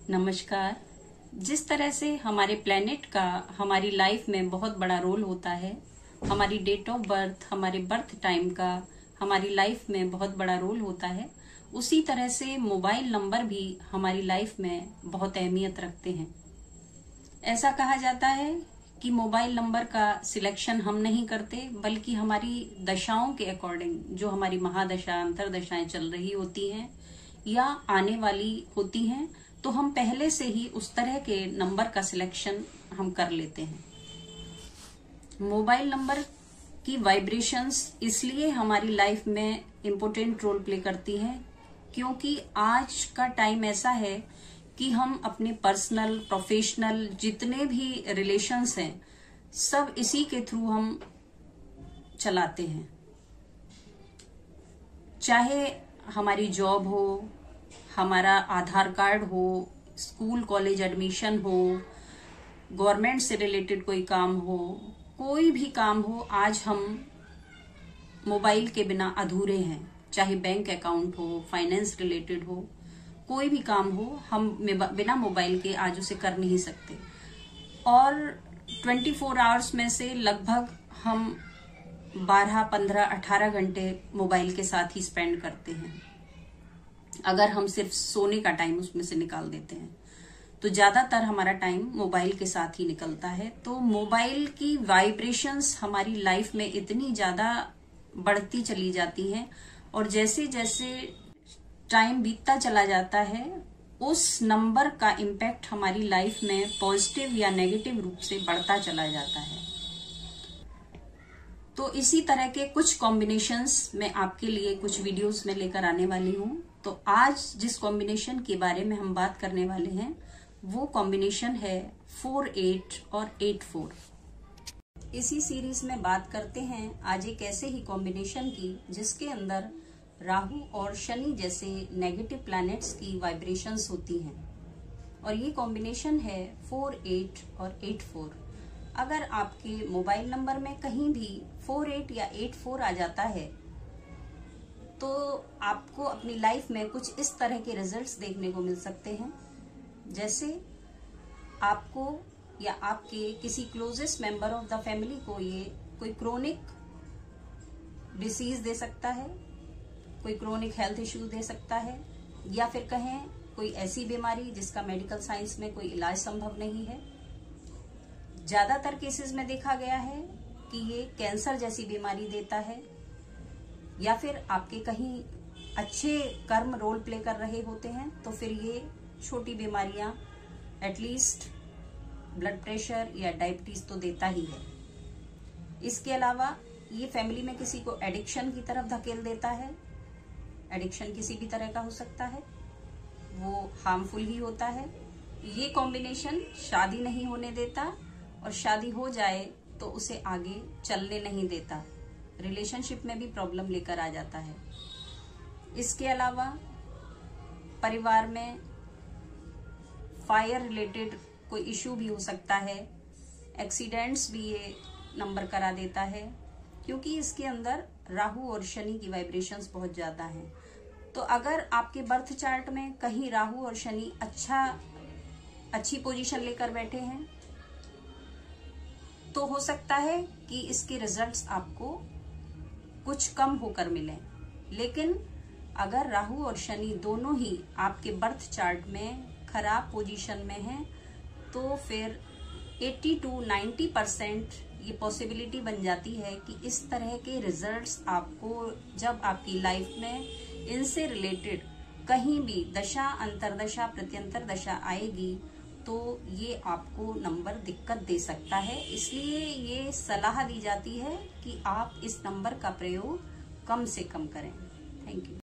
नमस्कार। जिस तरह से हमारे प्लेनेट का हमारी लाइफ में बहुत बड़ा रोल होता है, हमारी डेट ऑफ बर्थ, हमारे बर्थ टाइम का हमारी लाइफ में बहुत बड़ा रोल होता है, उसी तरह से मोबाइल नंबर भी हमारी लाइफ में बहुत अहमियत रखते हैं। ऐसा कहा जाता है कि मोबाइल नंबर का सिलेक्शन हम नहीं करते, बल्कि हमारी दशाओं के अकॉर्डिंग, जो हमारी महादशा अंतरदशाएं चल रही होती हैं या आने वाली होती हैं, तो हम पहले से ही उस तरह के नंबर का सिलेक्शन हम कर लेते हैं। मोबाइल नंबर की वाइब्रेशंस इसलिए हमारी लाइफ में इम्पोर्टेंट रोल प्ले करती हैं क्योंकि आज का टाइम ऐसा है कि हम अपने पर्सनल, प्रोफेशनल जितने भी रिलेशंस हैं, सब इसी के थ्रू हम चलाते हैं। चाहे हमारी जॉब हो, हमारा आधार कार्ड हो, स्कूल कॉलेज एडमिशन हो, गवर्नमेंट से रिलेटेड कोई काम हो, कोई भी काम हो, आज हम मोबाइल के बिना अधूरे हैं। चाहे बैंक अकाउंट हो, फाइनेंस रिलेटेड हो, कोई भी काम हो, हम बिना मोबाइल के आज उसे कर नहीं सकते। और 24 आवर्स में से लगभग हम 12, 15, 18 घंटे मोबाइल के साथ ही स्पेंड करते हैं। अगर हम सिर्फ सोने का टाइम उसमें से निकाल देते हैं तो ज्यादातर हमारा टाइम मोबाइल के साथ ही निकलता है। तो मोबाइल की वाइब्रेशंस हमारी लाइफ में इतनी ज्यादा बढ़ती चली जाती हैं और जैसे जैसे टाइम बीतता चला जाता है, उस नंबर का इम्पैक्ट हमारी लाइफ में पॉजिटिव या नेगेटिव रूप से बढ़ता चला जाता है। तो इसी तरह के कुछ कॉम्बिनेशंस मैं आपके लिए कुछ वीडियोस में लेकर आने वाली हूँ। तो आज जिस कॉम्बिनेशन के बारे में हम बात करने वाले हैं वो कॉम्बिनेशन है 4-8 और 8-4। इसी सीरीज में बात करते हैं आज एक ऐसे ही कॉम्बिनेशन की जिसके अंदर राहु और शनि जैसे नेगेटिव प्लैनेट्स की वाइब्रेशंस होती हैं, और ये कॉम्बिनेशन है 4-8 और 8-4। अगर आपके मोबाइल नंबर में कहीं भी 4-8 या 8-4 आ जाता है तो आपको अपनी लाइफ में कुछ इस तरह के रिजल्ट्स देखने को मिल सकते हैं, जैसे आपको या आपके किसी closest member of the family को ये कोई क्रोनिक डिसीज दे सकता है, कोई क्रोनिक हेल्थ इश्यू दे सकता है, या फिर कहें कोई ऐसी बीमारी जिसका मेडिकल साइंस में कोई इलाज संभव नहीं है। ज्यादातर केसेस में देखा गया है कि ये कैंसर जैसी बीमारी देता है, या फिर आपके कहीं अच्छे कर्म रोल प्ले कर रहे होते हैं तो फिर ये छोटी बीमारियां, एटलीस्ट ब्लड प्रेशर या डायबिटीज तो देता ही है। इसके अलावा ये फैमिली में किसी को एडिक्शन की तरफ धकेल देता है। एडिक्शन किसी भी तरह का हो सकता है, वो हार्मफुल ही होता है। ये कॉम्बिनेशन शादी नहीं होने देता, और शादी हो जाए तो उसे आगे चलने नहीं देता, रिलेशनशिप में भी प्रॉब्लम लेकर आ जाता है। इसके अलावा परिवार में फायर रिलेटेड कोई इश्यू भी हो सकता है, एक्सीडेंट्स भी ये नंबर करा देता है, क्योंकि इसके अंदर राहु और शनि की वाइब्रेशंस बहुत ज्यादा हैं। तो अगर आपके बर्थ चार्ट में कहीं राहु और शनि अच्छी पोजीशन लेकर बैठे हैं तो हो सकता है कि इसके रिजल्ट्स आपको कुछ कम होकर मिलें। लेकिन अगर राहु और शनि दोनों ही आपके बर्थ चार्ट में खराब पोजीशन में हैं तो फिर 80 to 90% ये पॉसिबिलिटी बन जाती है कि इस तरह के रिजल्ट्स आपको, जब आपकी लाइफ में इनसे रिलेटेड कहीं भी दशा, अंतरदशा, प्रत्यंतर दशा आएगी तो ये आपको नंबर दिक्कत दे सकता है। इसलिए ये सलाह दी जाती है कि आप इस नंबर का प्रयोग कम से कम करें। Thank you.